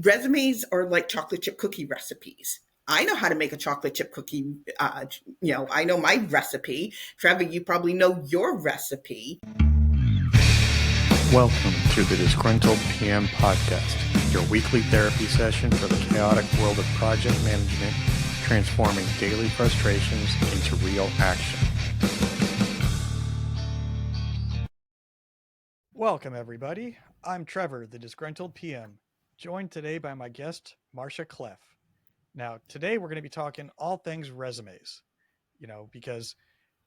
resumes are like chocolate chip cookie recipes. I know how to make a chocolate chip cookie. I know my recipe. Trevor, you probably know your recipe. Welcome to the Disgruntled PM podcast, your weekly therapy session for the chaotic world of project management, transforming daily frustrations into real action. Welcome, everybody. I'm Trevor, the Disgruntled PM, joined today by my guest, Marcia Clef. Now, today we're going to be talking all things resumes, because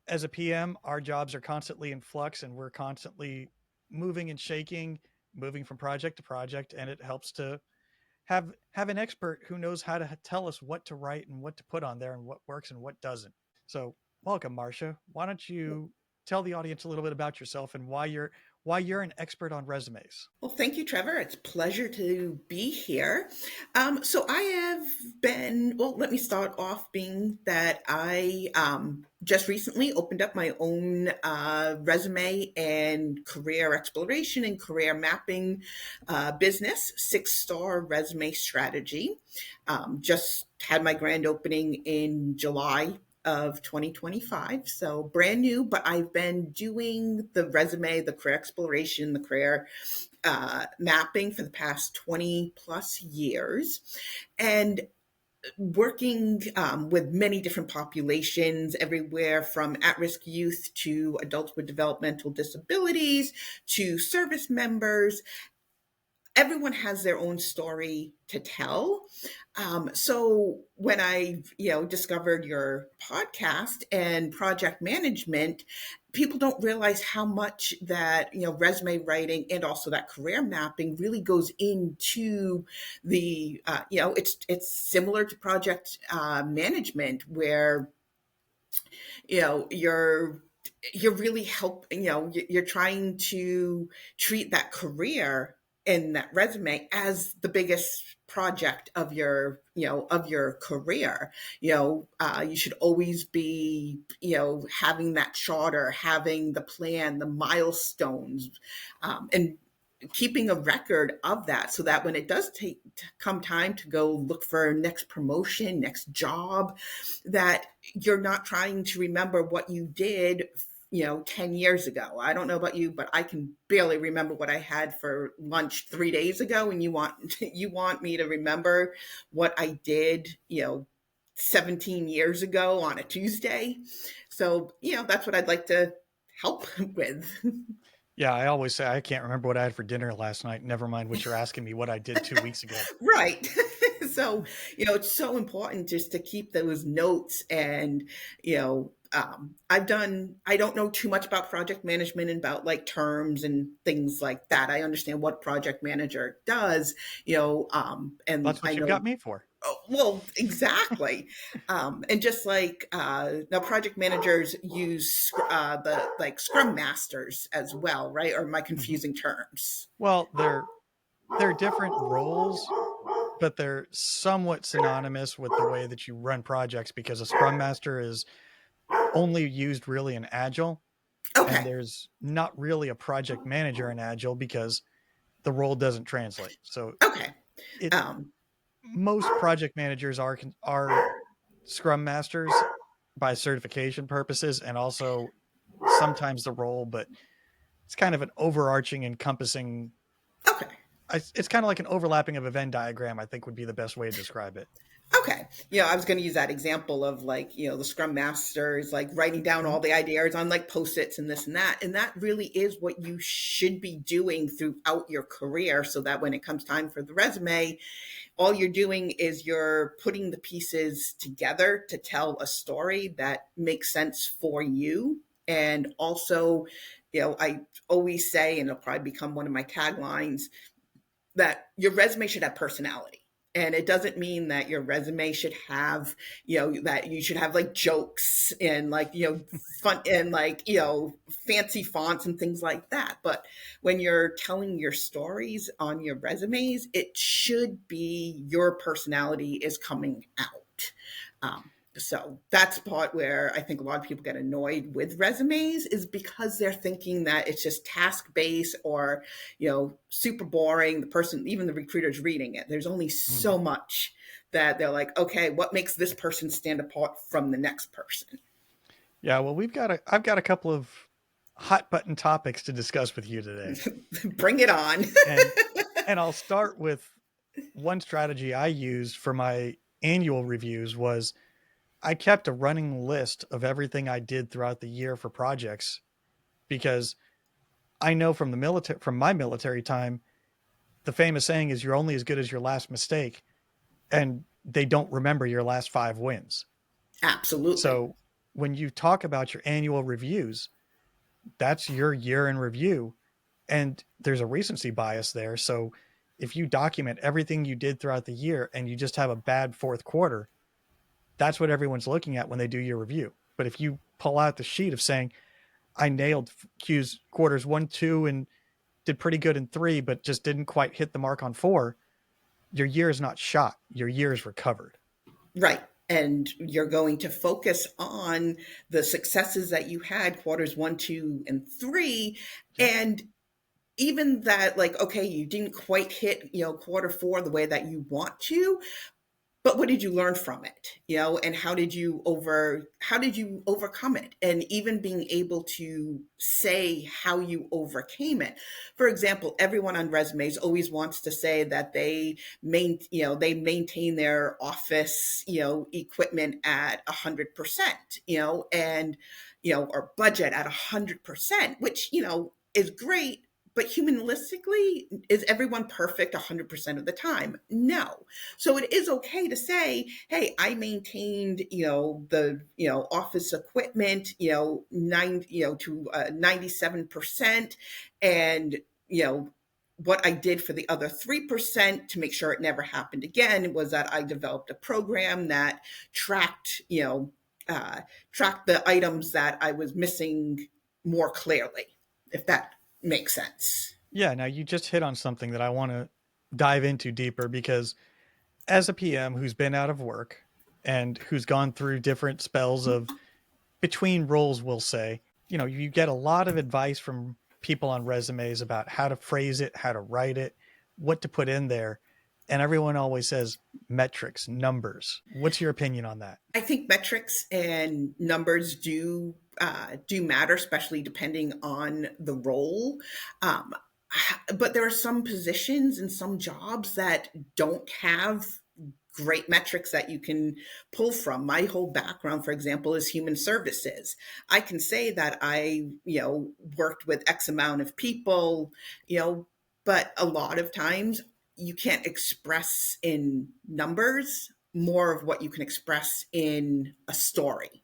as a PM, our jobs are constantly in flux and we're constantly moving and shaking, moving from project to project, and it helps to have an expert who knows how to tell us what to write and what to put on there and what works and what doesn't. So, welcome, Marcia. Why don't you tell the audience a little bit about yourself and why you're an expert on resumes? Well, thank you, Trevor. It's a pleasure to be here. So I have been, well, let me start off being that I just recently opened up my own resume and career exploration and career mapping business, 6-Star Resume Strategy. Just had my grand opening in July of 2025. So brand new, but I've been doing the resume, the career exploration, the career mapping for the past 20 plus years. And working with many different populations, everywhere from at-risk youth to adults with developmental disabilities to service members. Everyone has their own story to tell. So when I, discovered your podcast and project management, people don't realize how much that, resume writing and also that career mapping really goes into the, it's similar to project management where, you're really helping, you're trying to treat that career and that resume as the biggest project of your career. You should always be, having that charter, having the plan, the milestones, and keeping a record of that so that when it does come time to go look for next promotion, next job, that you're not trying to remember what you did 10 years ago. I don't know about you, but I can barely remember what I had for lunch 3 days ago. And you want me to remember what I did, 17 years ago on a Tuesday. So, that's what I'd like to help with. Yeah, I always say I can't remember what I had for dinner last night. Never mind what you're asking me what I did 2 weeks ago. Right. So, it's so important just to keep those notes. And, I don't know too much about project management and about like terms and things like that. I understand what project manager does, and That's what I you've know. got me for. Oh, well, exactly. And just like now, project managers use the like Scrum Masters as well, right? Or am I Mhm. confusing terms? Well, they're different roles, but they're somewhat synonymous with the way that you run projects because a scrum master is only used really in agile, and Okay. there's not really a project manager in agile because the role doesn't translate. So Okay. it Um, most project managers are scrum masters by certification purposes and also sometimes the role, but it's kind of an overarching encompassing, okay. it's kind of like an overlapping of a Venn diagram, I think would be the best way to describe it. Okay. I was going to use that example of like, the Scrum Master is like writing down Mhm. all the ideas on like Post-its and this and that. And that really is what you should be doing throughout your career so that when it comes time for the resume, all you're doing is you're putting the pieces together to tell a story that makes sense for you. And also, I always say, and it'll probably become one of my taglines, that your resume should have personality. And it doesn't mean that your resume should have, that you should have like jokes and like, fun and like, fancy fonts and things like that. But when you're telling your stories on your resumes, it should be your personality is coming out. So that's the part where I think a lot of people get annoyed with resumes, is because they're thinking that it's just task based, or super boring. The person, even the recruiter's reading it, there's only Mhm. so much that they're like, okay, what makes this person stand apart from the next person? Yeah, well, I've got a couple of hot button topics to discuss with you today. Bring it on. And I'll start with one strategy I used for my annual reviews was I kept a running list of everything I did throughout the year for projects, because I know from my military time, the famous saying is you're only as good as your last mistake, and they don't remember your last 5 wins. Absolutely. So when you talk about your annual reviews, that's your year in review, and there's a recency bias there. So if you document everything you did throughout the year and you just have a bad fourth quarter, that's what everyone's looking at when they do your review. But if you pull out the sheet of saying I nailed Q's quarters 1, 2, and did pretty good in 3, but just didn't quite hit the mark on 4, your year is not shot. Your year is recovered. Right. And you're going to focus on the successes that you had quarters one, two, and three. Yep. And even that, like, okay, you didn't quite hit, quarter four the way that you want to, but what did you learn from it, and how did you overcome it, and even being able to say how you overcame it. For example, everyone on resumes always wants to say that they maintain their office equipment at 100%, and or budget at 100%, which is great. But humanistically, is everyone perfect 100% of the time? No. So it is okay to say, hey, I maintained, the, office equipment, 97%. And, what I did for the other 3% to make sure it never happened again was that I developed a program that tracked, tracked the items that I was missing more clearly, if that makes sense. Yeah, now you just hit on something that I want to dive into deeper, because as a PM who's been out of work and who's gone through different spells of between roles, we'll say, you get a lot of advice from people on resumes about how to phrase it, how to write it, what to put in there. And everyone always says metrics, numbers. What's your opinion on that? I think metrics and numbers do matter, especially depending on the role. Um, but there are some positions and some jobs that don't have great metrics that you can pull from. My whole background, for example, is human services. I can say that I, worked with X amount of people, but a lot of times you can't express in numbers more of what you can express in a story.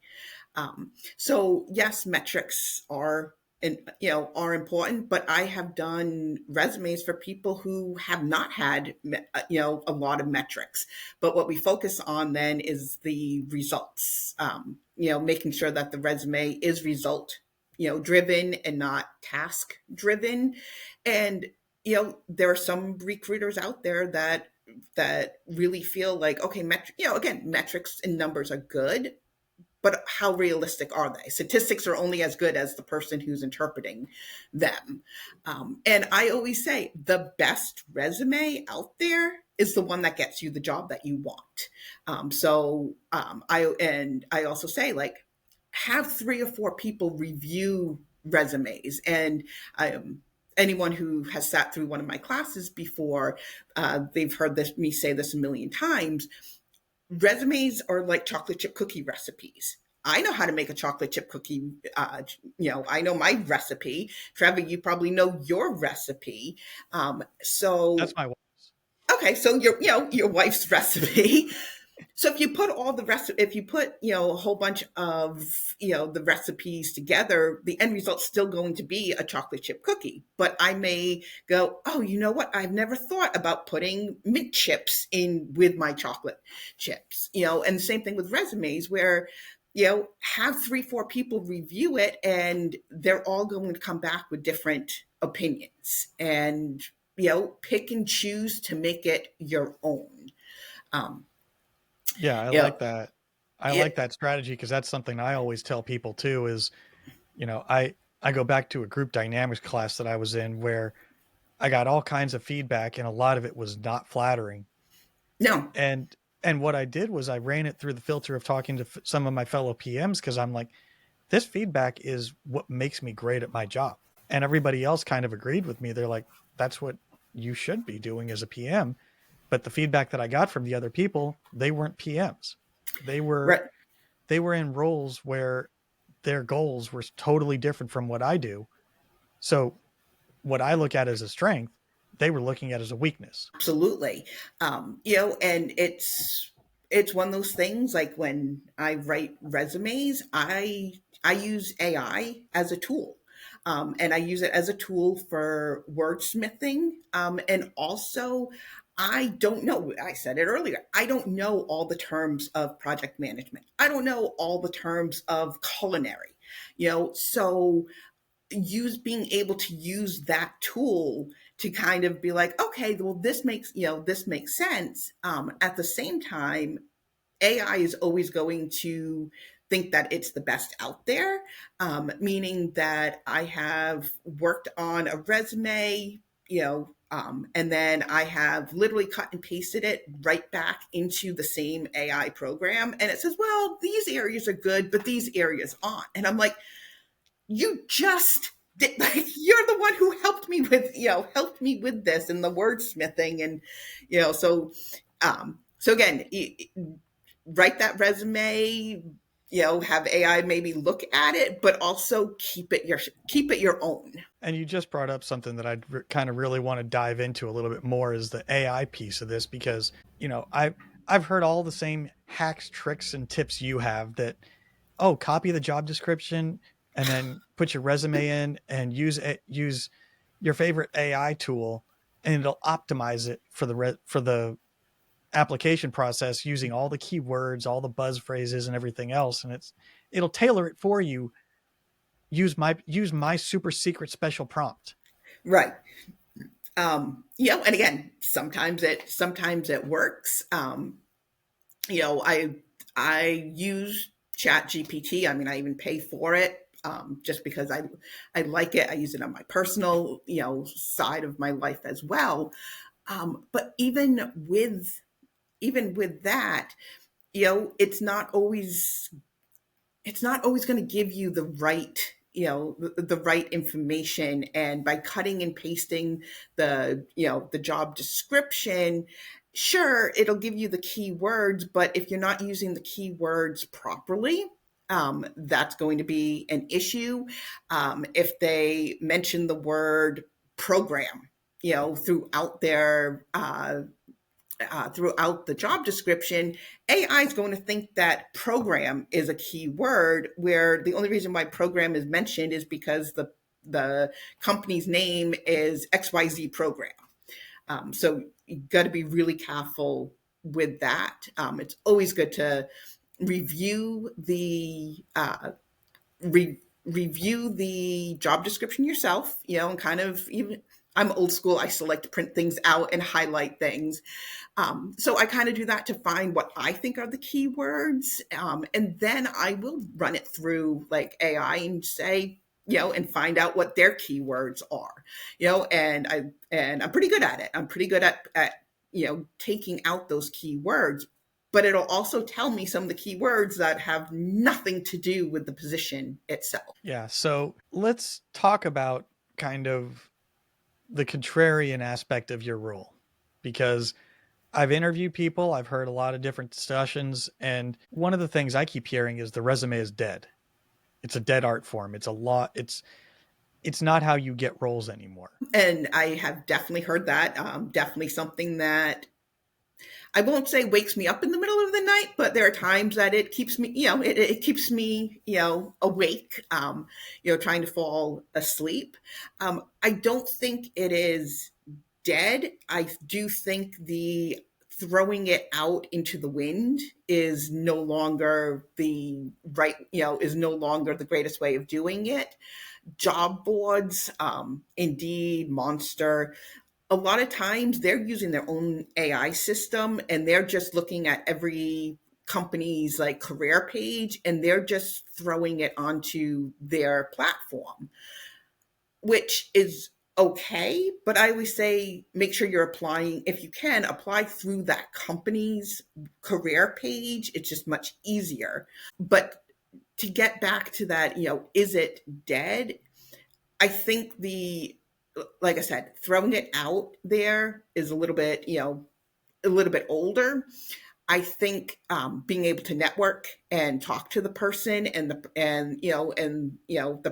So yes, metrics are important, but I have done resumes for people who have not had a lot of metrics. But what we focus on then is the results. Making sure that the resume is result driven and not task driven. And there are some recruiters out there that really feel like, okay, again, metrics and numbers are good, but how realistic are they? Statistics are only as good as the person who's interpreting them. And I always say the best resume out there is the one that gets you the job that you want. I also say, like, have 3 or 4 people review resumes. And anyone who has sat through one of my classes before, they've heard me say this a million times. Resumes are like chocolate chip cookie recipes. I know how to make a chocolate chip cookie. I know my recipe. Trevor, you probably know your recipe. That's So my wife. okay, so your wife's recipe. So if you put if you put a whole bunch of the recipes together, the end result's still going to be a chocolate chip cookie. But I may go, oh, you know what? I've never thought about putting mint chips in with my chocolate chips. And the same thing with resumes, where have 3 or 4 people review it, and they're all going to come back with different opinions, and pick and choose to make it your own. Um, Yeah, I you know, like that. I like that strategy because that's something I always tell people too is, you know, I go back to a group dynamics class that I was in where I got all kinds of feedback and a lot of it was not flattering. No, And what I did was I ran it through the filter of talking to some of my fellow PMs because I'm like, this feedback is what makes me great at my job. And everybody else kind of agreed with me. They're like, that's what you should be doing as a PM. But the feedback that I got from the other people, they weren't PMs. They were right. they were in roles where their goals were totally different from what I do. So what I look at as a strength, they were looking at as a weakness. Absolutely. And it's one of those things like when I write resumes, I use AI as a tool. And I use it as a tool for wordsmithing. And also, I don't know, I said it earlier, I don't know all the terms of project management. I don't know all the terms of culinary, so use being able to use that tool to kind of be like, okay, well, this makes sense. At the same time, AI is always going to think that it's the best out there, meaning that I have worked on a resume, and then I have literally cut and pasted it right back into the same AI program. And it says, well, these areas are good, but these areas aren't. And I'm like, you just did, like, you're the one who helped me with this and the wordsmithing. And so again, write that resume, have AI maybe look at it, but also keep it your own. And you just brought up something that I kind of really want to dive into a little bit more is the AI piece of this because, you know, I've heard all the same hacks, tricks and tips you have that oh, copy the job description and then put your resume in and use your favorite AI tool and it'll optimize it for for the application process using all the keywords, all the buzz phrases and everything else and it'll tailor it for you. Use my super secret special prompt. Right. And again, sometimes it works. I use Chat GPT. I mean, I even pay for it, just because I like it. I use it on my personal, side of my life as well. But even with that, it's not always going to give you the right, the right information. And by cutting and pasting the job description, sure, it'll give you the keywords, but if you're not using the keywords properly, that's going to be an issue. If they mention the word program, throughout the job description, AI is going to think that program is a key word, where the only reason why program is mentioned is because the company's name is XYZ program. So you got to be really careful with that. It's always good to review the review the job description yourself, and kind of, even I'm old school. I still like to print things out and highlight things. So I kind of do that to find what I think are the keywords. And then I will run it through like AI and say, and find out what their keywords are, and I'm pretty good at it. I'm pretty good at taking out those keywords, but it'll also tell me some of the keywords that have nothing to do with the position itself. Yeah, so let's talk about kind of the contrarian aspect of your role because I've interviewed people, I've heard a lot of different discussions, and one of the things I keep hearing is the resume is dead. It's a dead art form. It's a lot. It's not how you get roles anymore. And I have definitely heard that. Definitely something that I won't say wakes me up in the middle of the night, but there are times that it keeps me, it keeps me, awake, trying to fall asleep. I don't think it is dead. I do think the throwing it out into the wind is no longer the right, is no longer the greatest way of doing it. Job boards, Indeed, Monster, a lot of times they're using their own AI system and they're just looking at every company's like career page and they're just throwing it onto their platform, which is okay. But I always say make sure you're applying, if you can, apply through that company's career page. It's just much easier. But to get back to that, is it dead? I think like I said, throwing it out there is a little bit older. I think being able to network and talk to the person, and the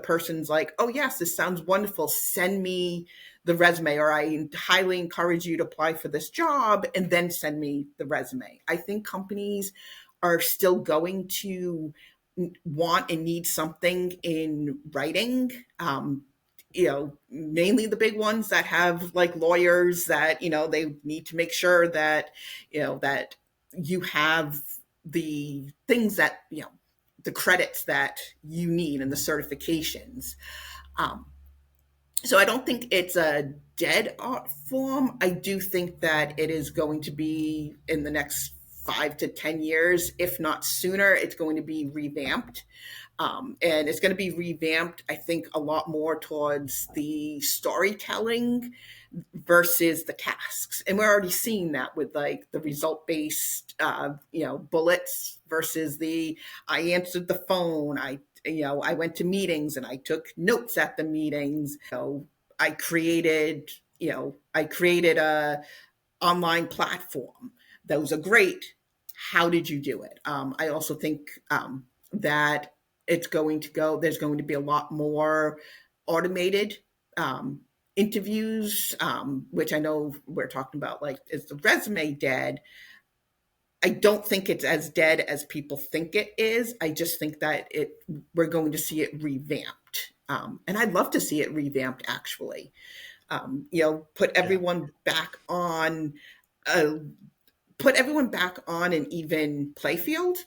person's like, oh yes, this sounds wonderful. Send me the resume, or I highly encourage you to apply for this job, and then send me the resume. I think companies are still going to want and need something in writing. Mainly the big ones that have like lawyers that, they need to make sure that, that you have the things that, the credits that you need and the certifications. Um, so I don't think it's a dead art form. I do think that it is going to be in the next 5 to 10 years, if not sooner, it's going to be revamped. And it's going to be revamped, I think, a lot more towards the storytelling versus the tasks. And we're already seeing that with like the result based, bullets versus the I answered the phone. I went to meetings and I took notes at the meetings. I created, I created a online platform. Those are great. How did you do it? I also think that there's going to be a lot more automated um, interviews, which I know we're talking about, like, is the resume dead? I don't think it's as dead as people think it is. I just think that we're going to see it revamped. And I'd love to see it revamped, actually. Put Yeah. everyone back on a put everyone back on an even playfield.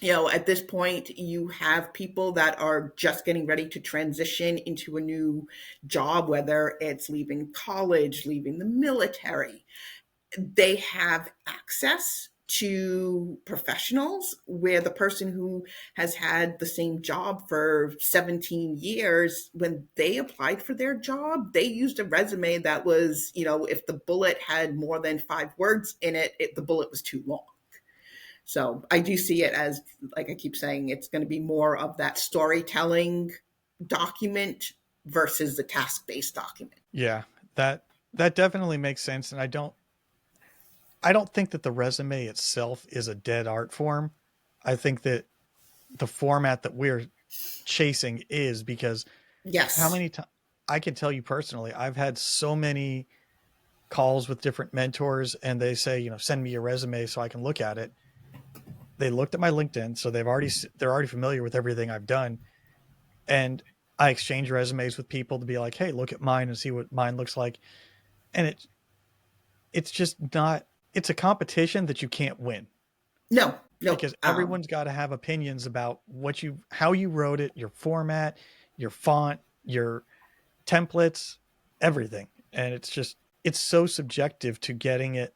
At this point, you have people that are just getting ready to transition into a new job, whether it's leaving college, leaving the military. They have access to professionals where the person who has had the same job for 17 years, when they applied for their job, they used a resume that was, if the bullet had more than 5 words in it, the bullet was too long. So I do see it as, like I keep saying, it's going to be more of that storytelling document versus the task based document. Yeah, that that definitely makes sense, and I don't think that the resume itself is a dead art form. I think that the format that we're chasing is because how Yes. many times I can tell you personally, I've had so many calls with different mentors and they say, send me your resume so I can look at it. They looked at my LinkedIn, so they're already familiar with everything I've done, and I exchange resumes with people to be like, "Hey, look at mine and see what mine looks like." And it's just not it's a competition that you can't win No, no. because everyone's got to have opinions about how you wrote it, your format, your font, your templates, everything. And it's so subjective to getting it.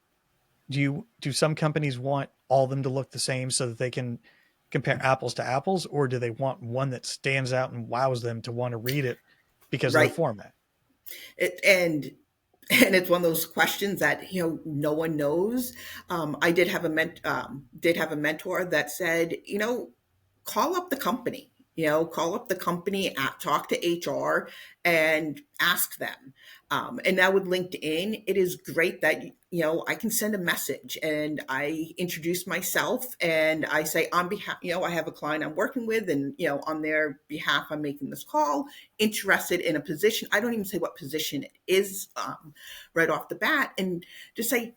Do some companies want all of them to look the same so that they can compare apples to apples, or do they want one that stands out and wows them to want to read it because of the Right. format? It, and it's one of those questions that no one knows. I did have a mentor that said, call up the company. Call up the company, talk to HR, and ask them. And now with LinkedIn, it is great that I can send a message and I introduce myself and I say on behalf, I have a client I'm working with, and on their behalf, I'm making this call. Interested in a position. I don't even say what position it is right off the bat, and just say,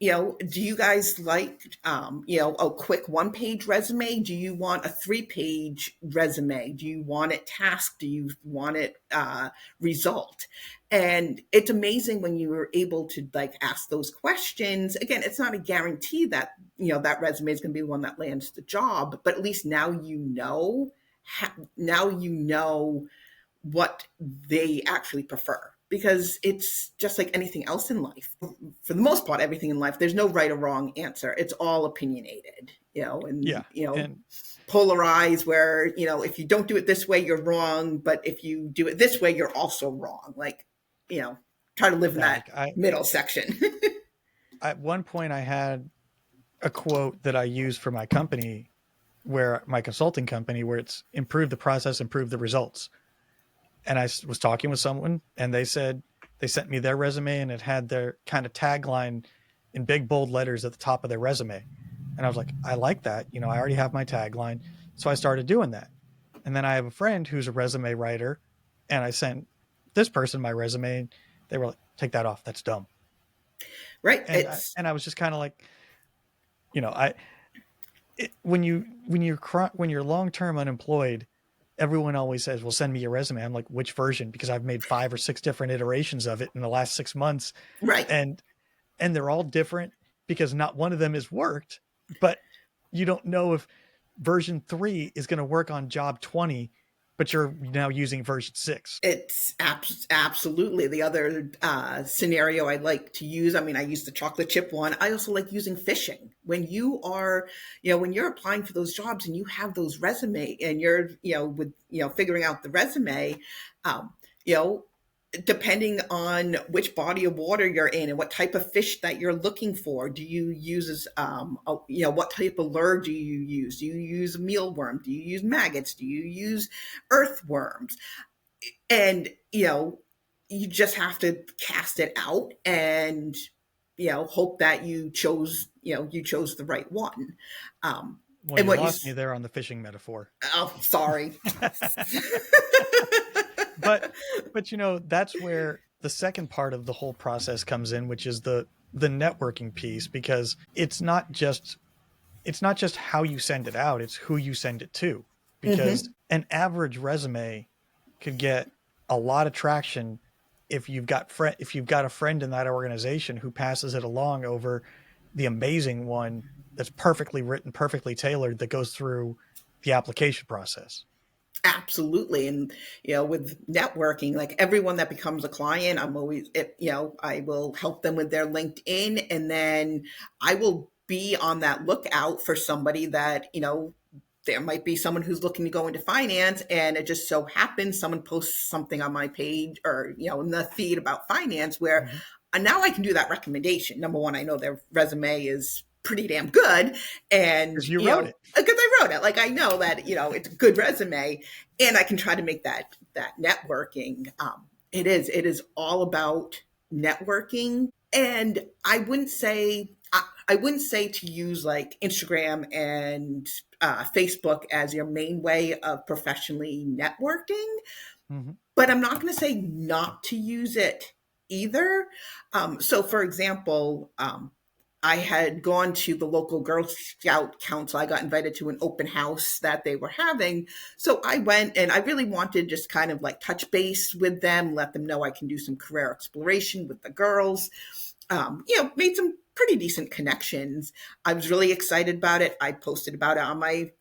do you guys like, a quick 1 page resume? Do you want a 3 page resume? Do you want it task? Do you want it result? And it's amazing when you are able to like ask those questions. Again, it's not a guarantee that, that resume is going to be the one that lands the job, but at least now you know what they actually prefer. because it's just like anything else in life. For the most part, everything in life, there's no right or wrong answer. It's all opinionated, and Yeah. And polarized. Where if you don't do it this way, you're wrong, but if you do it this way, you're also wrong. Like, you know, try to live in yeah, that like I middle section. at one point I had a quote that I used for my company, where my consulting company, where it's improve the process, improve the results. And I was talking with someone, and they said they sent me their resume, and it had their kind of tagline in big bold letters at the top of their resume. And I was like, I like that. I already have my tagline. So I started doing that. And then I have a friend who's a resume writer, and I sent this person my resume, and they were like, take that off. That's dumb. Right? And I was just kind of like, I when you're long term unemployed, everyone always says, "Well, send me your resume." I'm like, "Which version?" Because I've made 5 or 6 different iterations of it in the last 6 months, Right. and they're all different because not one of them has worked. But you don't know if version 3 is going to work on job 20, but you're now using version 6. It's absolutely the other scenario I like to use. I mean, I use the chocolate chip one. I also like using phishing when you are, when you're applying for those jobs and you have those resume and you're, with, figuring out the resume, um, you know, depending on which body of water you're in and what type of fish that you're looking for. Do you use, what type of lure do you use? Do you use mealworm? Do you use maggots? Do you use earthworms? And you just have to cast it out and hope that you chose the right one. um Well, and you what you lost me there on the fishing metaphor. oh, sorry. but that's where the second part of the whole process comes in, which is the networking piece, because it's not just how you send it out, it's who you send it to. Because Hmm. an average resume could get a lot of traction if you've got a friend in that organization who passes it along over the amazing one that's perfectly written, perfectly tailored, that goes through the application process. Absolutely. And with networking, like everyone that becomes a client, I will help them with their LinkedIn, and then I will be on that lookout for somebody that there might be someone who's looking to go into finance, and it just so happens someone posts something on my page or in the feed about finance, where Mhm. now I can do that recommendation. Number one, I know their resume is pretty damn good, and Because you wrote it. because I wrote it, like I know that it's a good resume, and I can try to make that networking. It is all about networking, and I wouldn't say to use like Instagram and Facebook as your main way of professionally networking, Mhm. but I'm not going to say not to use it either. So, for example, I had gone to the local Girl Scout Council. I got invited to an open house that they were having. So I went, and I really wanted just kind of like touch base with them, let them know I can do some career exploration with the girls. Made some pretty decent connections. I was really excited about it. I posted about it on my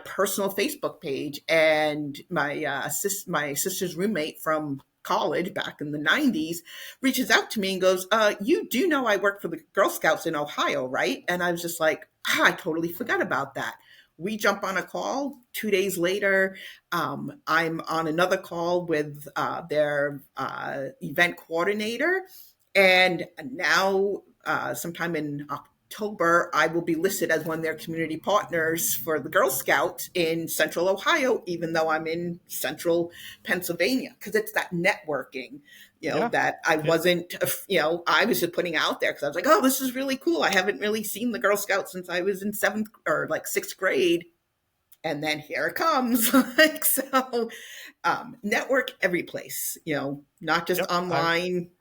personal Facebook page, and my sister's roommate from college back in the 90s reaches out to me and goes, you do know I work for the Girl Scouts in Ohio, right? And I was just like, I totally forgot about that. We jump on a call. 2 days later, I'm on another call with their event coordinator, and now, sometime in October, I will be listed as one of their community partners for the Girl Scouts in Central Ohio, even though I'm in Central Pennsylvania, because it's that networking, Yeah. that I It, wasn't, I was just putting out there because I was like, oh, this is really cool. I haven't really seen the Girl Scouts since I was in seventh or like sixth grade. And then here it comes. Like, so, network every place, not just yep. I online.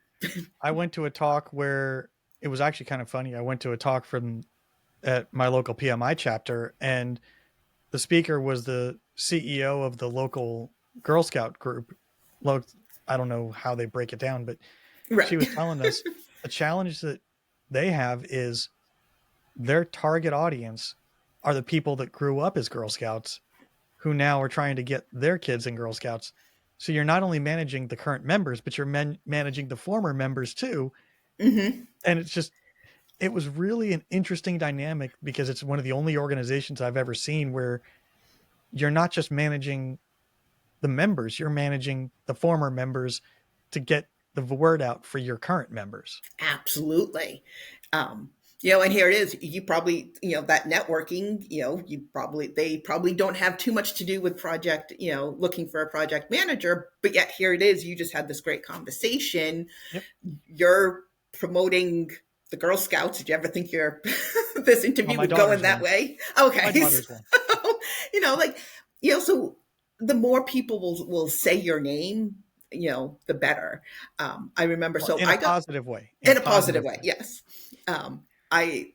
I went to a talk where it was actually kind of funny. I went to a talk from at my local PMI chapter, and the speaker was the CEO of the local Girl Scout group. I don't know how they break it down, but she Right. was telling us the challenge that they have is their target audience are the people that grew up as Girl Scouts, who now are trying to get their kids in Girl Scouts. So you're not only managing the current members, but you're managing the former members too. Hmm. And it was really an interesting dynamic because it's one of the only organizations I've ever seen where you're not just managing the members, you're managing the former members to get the word out for your current members. Absolutely. Um, and here it is. You probably, that networking, they probably don't have too much to do with project, looking for a project manager, but yet here it is. You just had this great conversation. Yep. You're promoting the Girl Scouts. Did you ever think your this Well, interview my would go in daughter's that one. way? My Okay. daughter's one. So, like, so the more people will say your name, the better. I remember, Well, so in a I got positive way. In a in a positive positive way. way. Yes. I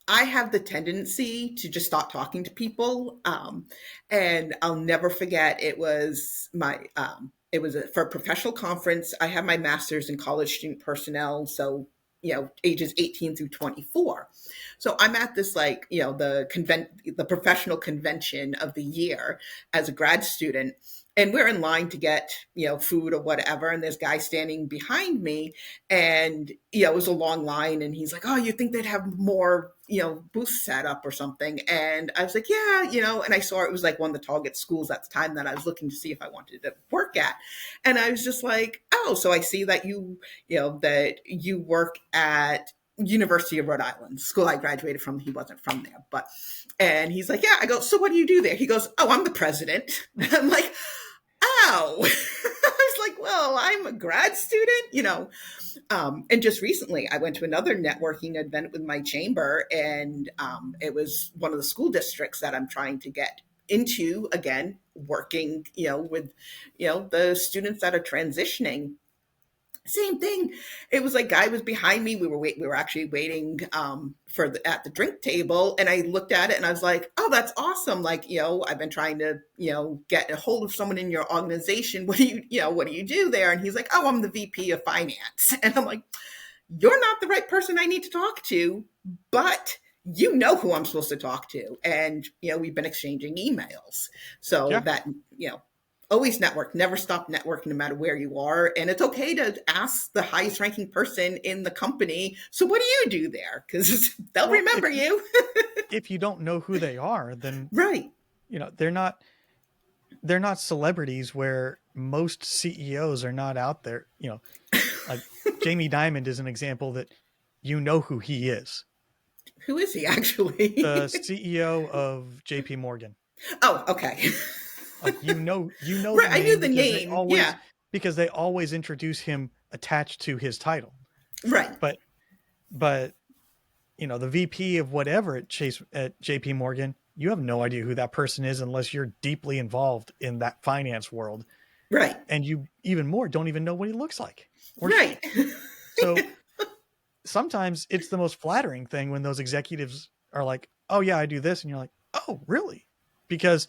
I have the tendency to just stop talking to people. And I'll never forget, it was for a professional conference. I have my master's in college student personnel. So, ages 18 through 24. So I'm at this, like, the professional convention of the year as a grad student. And we're in line to get, food or whatever. And there's a guy standing behind me, and it was a long line, and he's like, oh, you think they'd have more booths set up or something? And I was like, yeah, and I saw it was like one of the target schools at the time that I was looking to see if I wanted to work at. And I was just like, oh, so I see that that you work at University of Rhode Island, school I graduated from. He wasn't from there, but, and he's like, yeah. I go, so what do you do there? He goes, oh, I'm the president. And I'm like, oh. I was like, well, I'm a grad student, and just recently, I went to another networking event with my chamber, and it was one of the school districts that I'm trying to get into again, working, with, the students that are transitioning. Same thing. It was like, guy was behind me. We were actually waiting at the drink table, and I looked at it and I was like, oh, that's awesome. Like, I've been trying to, get a hold of someone in your organization. What do you do there? And he's like, oh, I'm the VP of finance. And I'm like, you're not the right person I need to talk to, but you know who I'm supposed to talk to. And, we've been exchanging emails. So Yeah. that, always network, never stop networking no matter where you are. And it's okay to ask the highest ranking person in the company, so what do you do there? Because they'll Well, remember you. if you don't know who they are, then Right. they're not celebrities where most CEOs are not out there. Like Jamie Dimon is an example that who he is. Who is he The actually? CEO of JP Morgan. Oh, okay. Like the Right. I knew name the name. Yeah. because they always introduce him attached to his title. Right. But but the VP of whatever at JP Morgan, you have no idea who that person is unless you're deeply involved in that finance world. Right. And you even more don't even know what he looks like or Right. she. So sometimes it's the most flattering thing when those executives are like, oh yeah, I do this. And you're like, oh, really? Because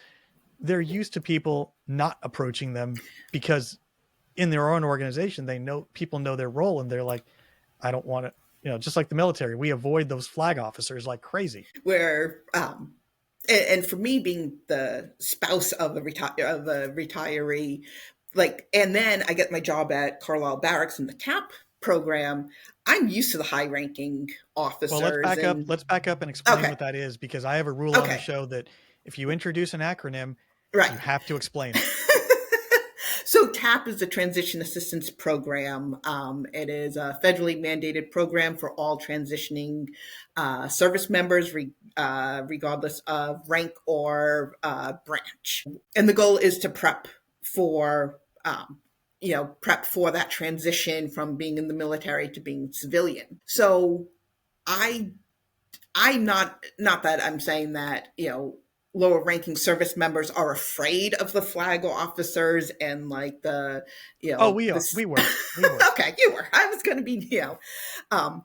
they're used to people not approaching them because in their own organization, people know their role, and they're like, I don't want to, just like the military, we avoid those flag officers like crazy. Where and for me, being the spouse of a retiree, like, and then I get my job at Carlisle Barracks in the TAP program. I'm used to the high ranking Well, officers. And let's back up and explain okay. what that is, because I have a rule on the Okay. show that if you introduce an acronym, Right. you have to explain it. So TAP is the Transition Assistance Program. It is a federally mandated program for all transitioning service members, regardless of rank or branch. And the goal is to prep for that transition from being in the military to being civilian. So I I'm not that I'm saying that, lower ranking service members are afraid of the flag officers and like the, Oh, this. we were. Okay, you were. I was going to be, but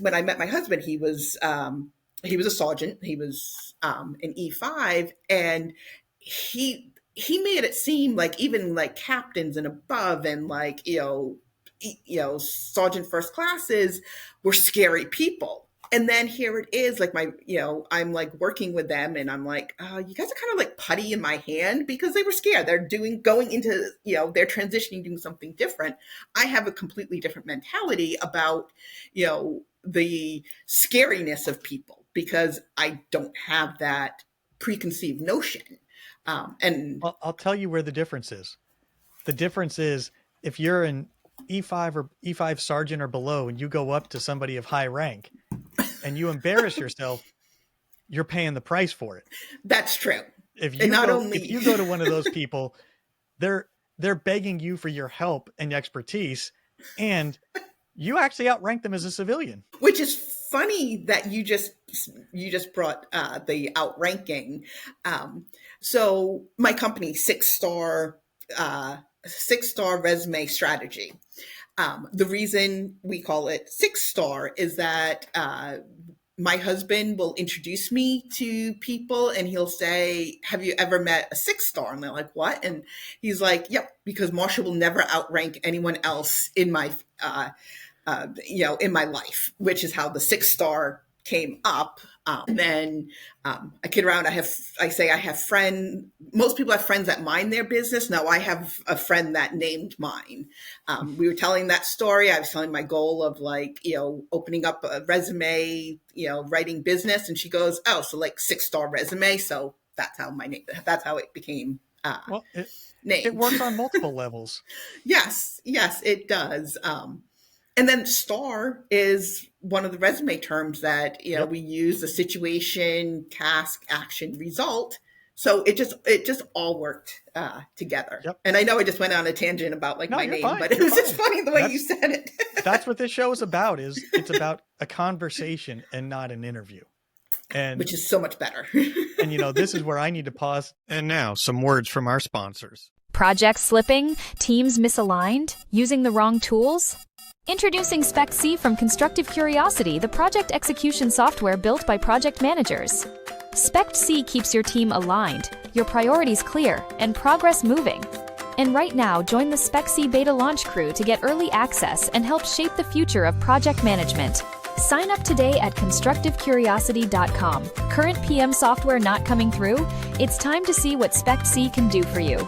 when I met my husband, he was a sergeant. He was an E5, and he made it seem like even like captains and above, and like sergeant first classes were scary people. And then here it is, like I'm like working with them, and I'm like, you guys are kind of like putty in my hand, because they were scared. They're going into, they're transitioning, doing something different. I have a completely different mentality about, the scariness of people, because I don't have that preconceived notion. And Well, I'll tell you where the difference is. The difference is if you're an E5 or E5 sergeant or below and you go up to somebody of high rank and you embarrass yourself, you're paying the price for it. that's true. If And you not go if only, you go to one of those people, they're begging you for your help and expertise, and you actually outrank them as a civilian. which is funny that you just brought the outranking. So my company, 6 star, 6 star resume strategy. The reason we call it 6 star is that my husband will introduce me to people, and he'll say, have you ever met a 6 star? And they're like, what? And he's like, yep, because Marsha will never outrank anyone else in my in my life, which is how the 6 star came up. Then I kid around. I say I have friend. Most people have friends that mind their business. No, I have a friend that named mine. We were telling that story. I was telling my goal of, like, opening up a resume, writing business, and she goes, "Oh, so like 6 star resume." So that's how my name. That's how it became Well, it named. works on multiple levels. Yes, it does. And then star is one of the resume terms that Yep. we use: the situation, task, action, result. So it just all worked together. Yep. And I know I just went on a tangent about, like, No, my you're name, fine. but it You're was just fine. funny the way you said it. That's what this show is about. It's about a conversation and not an interview. And Which is so much better. this is where I need to pause. And now some words from our sponsors. Projects slipping? Teams misaligned? Using the wrong tools? Introducing Spec C from Constructive Curiosity, the project execution software built by project managers. Spec C keeps your team aligned, your priorities clear, and progress moving. And right now, join the Spec C beta launch crew to get early access and help shape the future of project management. Sign up today at constructivecuriosity.com. Current PM software not coming through? It's time to see what Spec C can do for you.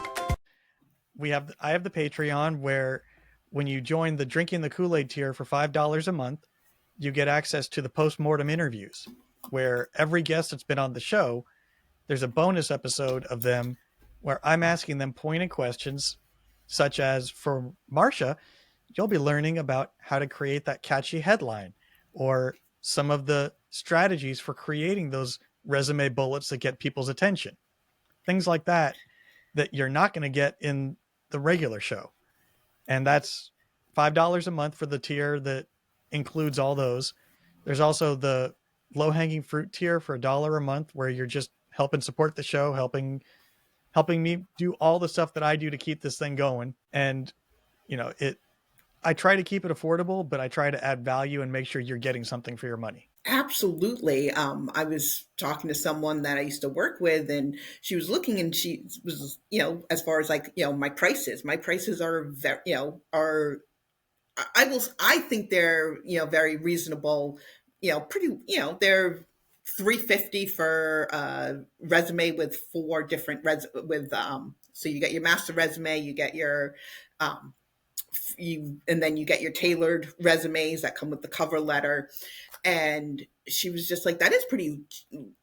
I have the Patreon, where when you join the Drinking the Kool-Aid tier for $5 a month, you get access to the post-mortem interviews, where every guest that's been on the show, there's a bonus episode of them where I'm asking them pointed questions, such as, for Marsha, you'll be learning about how to create that catchy headline, or some of the strategies for creating those resume bullets that get people's attention. Things like that you're not going to get in the regular show. And that's $5 a month for the tier that includes all those. There's also the low-hanging fruit tier for $1 a month, where you're just helping support the show, helping me do all the stuff that I do to keep this thing going. And I try to keep it affordable, but I try to add value and make sure you're getting something for your money. Absolutely. I was talking to someone that I used to work with, and she was looking, and she was, as far as, like, my prices are very, I think they're, very reasonable, pretty, they're 350 for a resume with 4 different so you get your master resume, you get your, and then you get your tailored resumes that come with the cover letter. And she was just like, that is pretty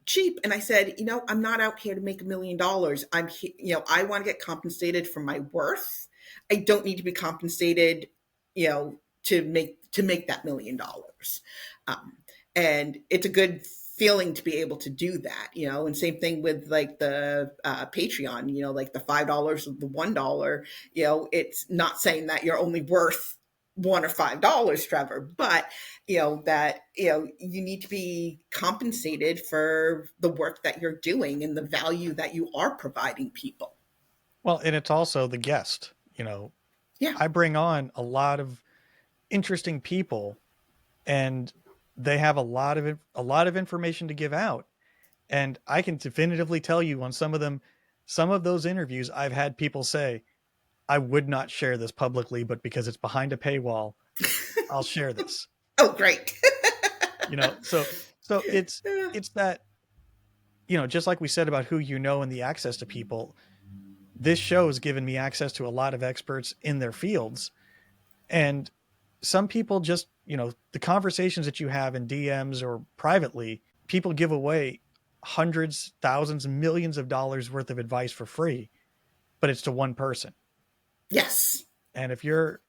cheap. And I said, I'm not out here to make $1 million. I want to get compensated for my worth. I don't need to be compensated, to make that $1 million. And it's a good feeling to be able to do that, and same thing with, like, the Patreon, like the $5 or the $1, it's not saying that you're only worth $1 or $5, Trevor, but that you need to be compensated for the work that you're doing and the value that you are providing people. Well, and it's also the guest. Yeah. I bring on a lot of interesting people, and they have a lot of information to give out. And I can definitively tell you, on some of those interviews, I've had people say, I would not share this publicly, but because it's behind a paywall, I'll share this. Oh, great. So it's that, just like we said about who and the access to people, this show has given me access to a lot of experts in their fields. And some people just, the conversations that you have in DMs or privately, people give away hundreds, thousands, millions of dollars worth of advice for free, but it's to one person. Yes. And if you're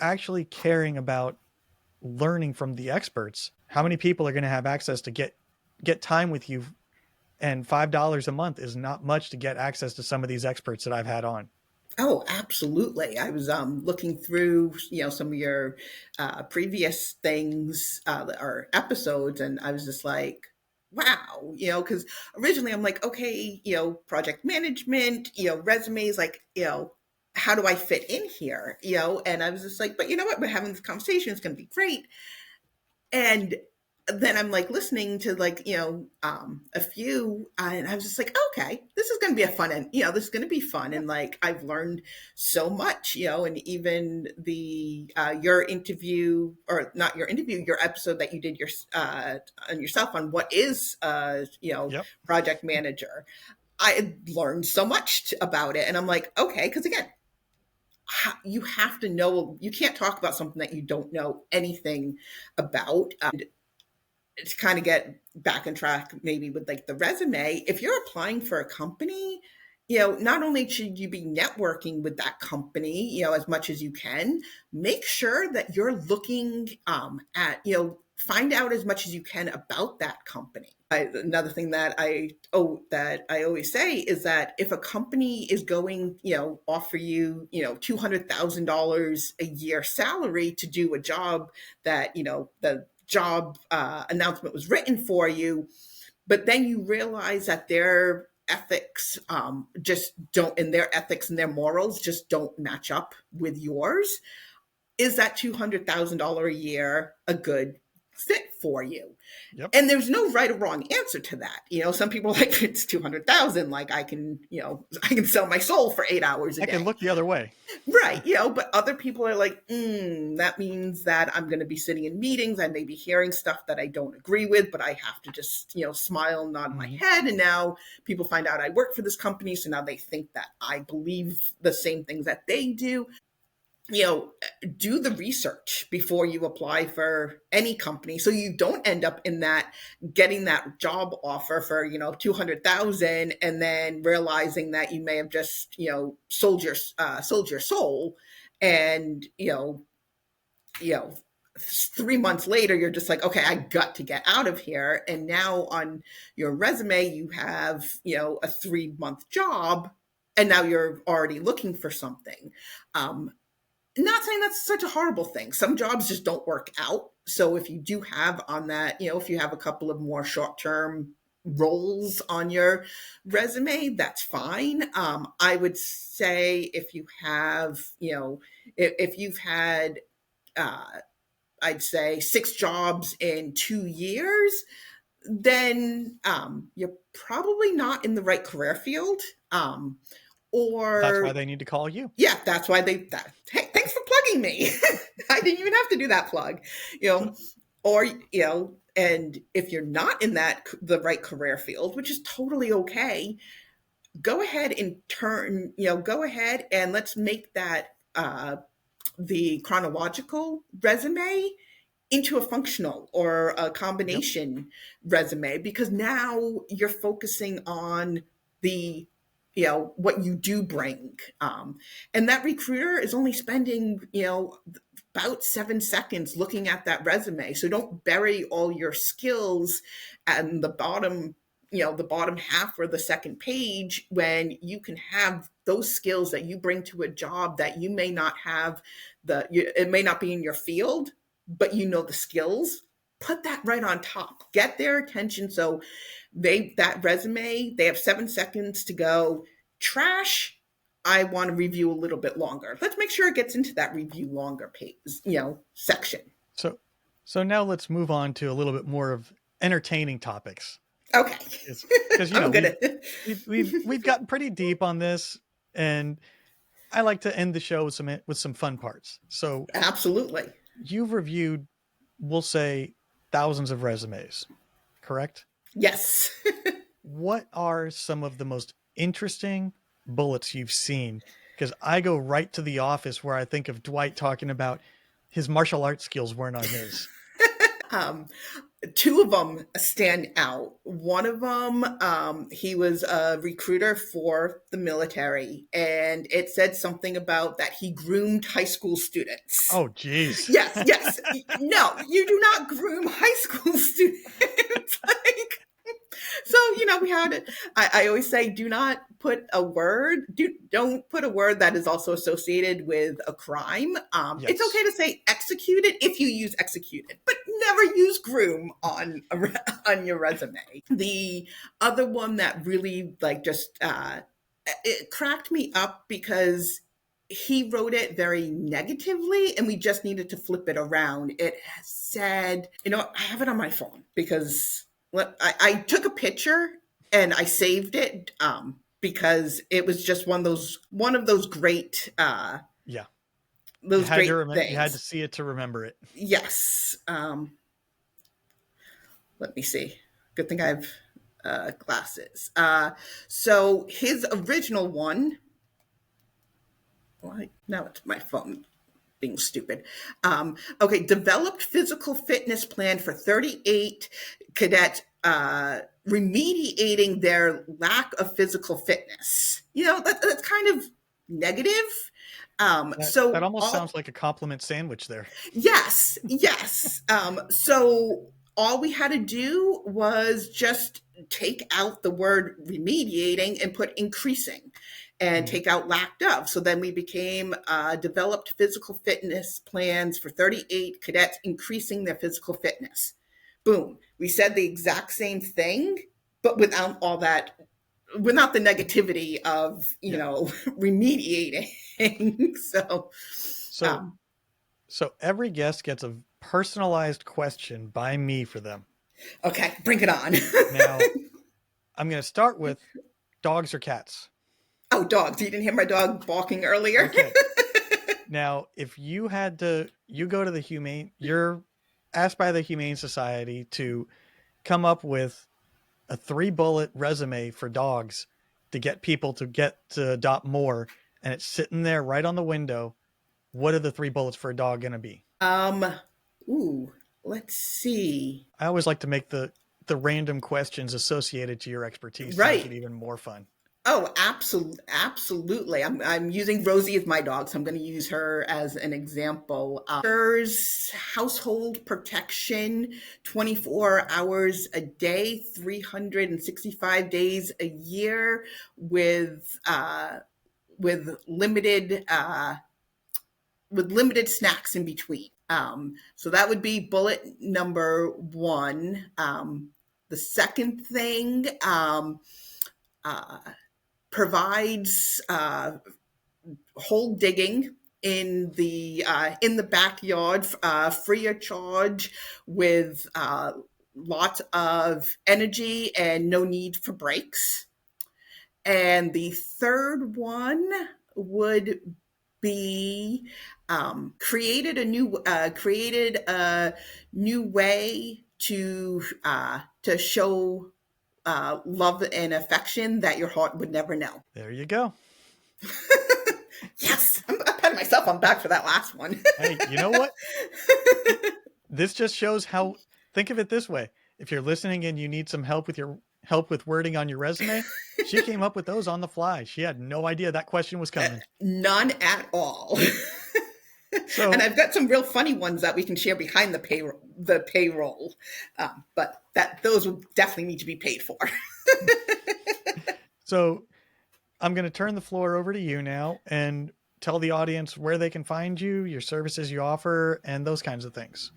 actually caring about learning from the experts, how many people are going to have access to get time with you? And $5 a month is not much to get access to some of these experts that I've had on. Oh, absolutely. I was looking through, some of your previous things or episodes, and I was just like, wow, because originally I'm like, okay, project management, resumes, like, how do I fit in here? And I was just like, but you know what? We're having this conversation. It's going to be great. And then I'm like listening to like, a few, and I was just like, okay, this is going to be a fun, and, this is going to be fun. And like, I've learned so much, and even the, your interview, or not your interview, your episode that you did on yourself on what is, Yep. project manager. I learned so much about it. And I'm like, okay, because again, you have to know, you can't talk about something that you don't know anything about. To kind of get back on track, maybe with like the resume, if you're applying for a company, not only should you be networking with that company, as much as you can, make sure that you're looking at, find out as much as you can about that company. Another thing that I always say is that if a company is going, offer you, $200,000 a year salary to do a job that, the job announcement was written for you, but then you realize that their ethics just don't, and their ethics and their morals just don't match up with yours, is that $200,000 a year a good fit for you? Yep. And there's no right or wrong answer to that. Some people are like, it's 200,000. Like I can sell my soul for 8 hours a day. I can look the other way. Right. But other people are like, that means that I'm going to be sitting in meetings. I may be hearing stuff that I don't agree with, but I have to just, smile and nod my head. And now people find out I work for this company. So now they think that I believe the same things that they do. Do the research before you apply for any company, so you don't end up in that, getting that job offer for, 200,000, and then realizing that you may have just, sold your soul. And, 3 months later, you're just like, okay, I got to get out of here. And now on your resume, you have, a 3-month job, and now you're already looking for something. Not saying that's such a horrible thing. Some jobs just don't work out. So if you do have on that, if you have a couple of more short-term roles on your resume, that's fine. I would say if you have, if you've had, I'd say 6 jobs in 2 years, then you're probably not in the right career field. Or that's why they need to call you. Yeah, that's why hey, thanks for plugging me. I didn't even have to do that plug, or, and if you're not in the right career field, which is totally okay, go ahead and let's make that, the chronological resume into a functional or a combination resume, because now you're focusing on the, what you do bring. And that recruiter is only spending, about 7 seconds looking at that resume. So don't bury all your skills at the bottom, the bottom half or the second page, when you can have those skills that you bring to a job that you may not have, it may not be in your field, but the skills. Put that right on top. Get their attention. So that resume, they have 7 seconds to go. Trash, I want to review a little bit longer. Let's make sure it gets into that review longer page, section. So now let's move on to a little bit more of entertaining topics. Okay. Because we've gotten pretty deep on this, and I like to end the show with some fun parts. So absolutely, you've reviewed, we'll say, thousands of resumes, correct? Yes. What are some of the most interesting bullets you've seen? Because I go right to the office where I think of Dwight talking about his martial arts skills weren't on his. um, Two of them stand out. One of them, he was a recruiter for the military, and it said something about that he groomed high school students. Oh, geez. Yes, yes. No, you do not groom high school students. Like, so we had. I always say, do not put a word. Don't put a word that is also associated with a crime. It's Yes. okay to say executed if you use executed, but never use groom on on your resume. The other one that really just it cracked me up because he wrote it very negatively and we just needed to flip it around. It said, I have it on my phone because I took a picture and I saved it because it was just one of those great Yeah. those great You had to things. see it to remember it. Yes. Let me see. Good thing I have glasses. So his original one. Why? Now it's my phone being stupid. Okay, developed physical fitness plan for 38 cadets remediating their lack of physical fitness. That's kind of negative. That So almost sounds like a compliment sandwich there. yes, yes. So all we had to do was just take out the word remediating and put increasing and Mhm. take out lacked of. So then we became developed physical fitness plans for 38 cadets increasing their physical fitness. Boom. We said the exact same thing, but without all that, without the negativity of, Yeah. remediating. So, So um, so every guest gets a personalized question by me for them. okay, bring it on. Now, I'm going to start with dogs or cats. Oh, dogs. You didn't hear my dog barking earlier? Okay. Now, if you go to the you're asked by the Humane Society to come up with a 3 bullet resume for dogs to get people to adopt more, and it's sitting there right on the window. What are the 3 bullets for a dog going to be? um, ooh, let's see. I always like to make the random questions associated to your expertise to make it Right. even more fun. Oh, absolutely. I'm using Rosie as my dog, so I'm going to use her as an example. Ensures household protection 24 hours a day, 365 days a year, with limited snacks in between. So that would be bullet number one. The second thing, uh, provides hole digging in the backyard, free of charge, with lots of energy and no need for breaks. And the third one would be created a new way to show love and affection that your heart would never know. There you go. Yes, I'm patting myself on the back for that last one. Hey, you know what? This just shows how. Think of it this way: if you're listening and you need some help with wording on your resume, she came up with those on the fly. She had no idea that question was coming. None at all. And So, I've got some real funny ones that we can share behind the payroll, but that those will definitely need to be paid for. so I'm going to turn the floor over to you now and tell the audience where they can find you, your services you offer, and those kinds of things.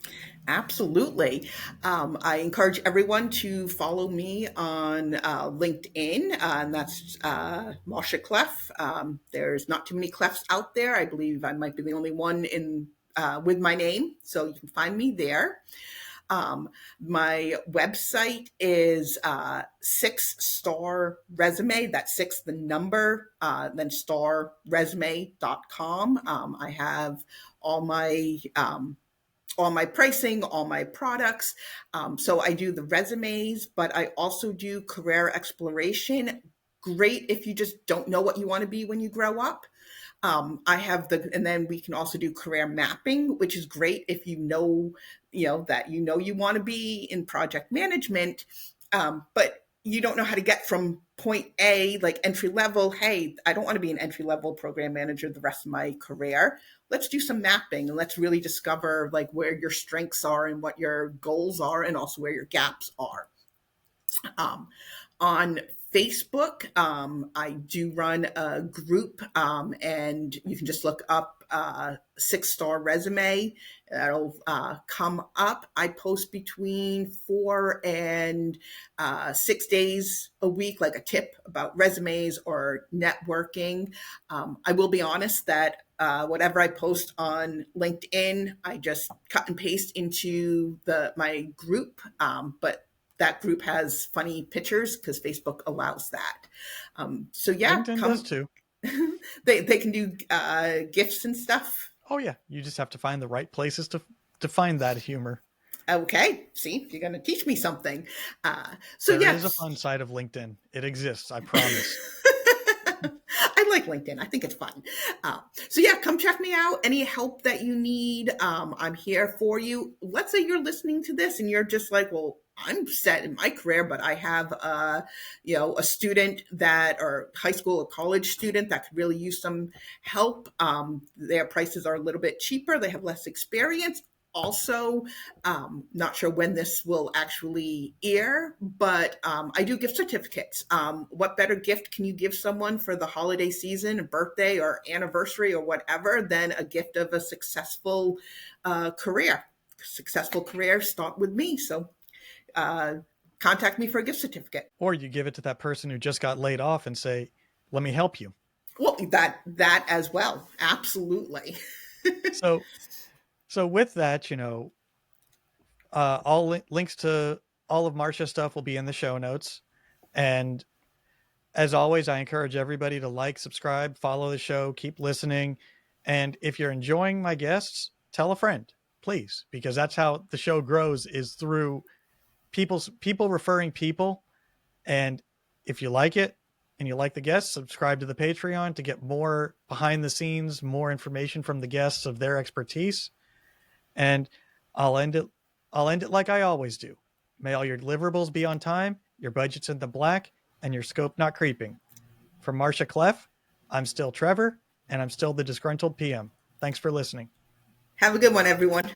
Absolutely. I encourage everyone to follow me on LinkedIn, and that's Marsha Clef. There's not too many Clefs out there. I believe I might be the only one in with my name, so you can find me there. My website is Six Star Resume. That's six, the number, then starresume.com. I have all my all my pricing, all my products. So I do the resumes, but I also do career exploration. Great if you just don't know what you want to be when you grow up. I have and then we can also do career mapping, which is great if that you want to be in project management, but you don't know how to get from point A, like entry level. Hey, I don't want to be an entry level program manager the rest of my career. Let's do some mapping and let's really discover like where your strengths are and what your goals are, and also where your gaps are. Um, on Facebook, I do run a group, and you can just look up 6-star resume. That'll come up. I post between 4 and 6 days a week, like a tip about resumes or networking. I will be honest that whatever I post on LinkedIn, I just cut and paste into my group, but that group has funny pictures because Facebook allows that. So yeah, LinkedIn does too. they can do gifts and stuff. Oh yeah, you just have to find the right places to find that humor. Okay, see, you're going to teach me something. So There is a yes. fun side of LinkedIn. It exists, I promise. I like LinkedIn. I think it's fun. So yeah, come check me out. Any help that you need, I'm here for you. Let's say you're listening to this and you're just like, well, I'm set in my career, but I have a student or high school or college student that could really use some help. Their prices are a little bit cheaper. They have less experience. Also, not sure when this will actually air, but I do gift certificates. What better gift can you give someone for the holiday season, a birthday or anniversary or whatever, than a gift of a successful career? Successful careers start with me. So contact me for a gift certificate. Or you give it to that person who just got laid off and say, let me help you. Well, that as well. Absolutely. So with that, all links to all of Marsha's stuff will be in the show notes. And as always, I encourage everybody to like, subscribe, follow the show, keep listening. And if you're enjoying my guests, tell a friend, please, because that's how the show grows, is through people referring people. And if you like it and you like the guests, subscribe to the Patreon to get more behind the scenes, more information from the guests of their expertise. And I'll end it like I always do. May all your deliverables be on time, your budget's in the black, and your scope not creeping. From Marcia Clef, I'm still Trevor, and I'm still the disgruntled PM. Thanks for listening. Have a good one, everyone.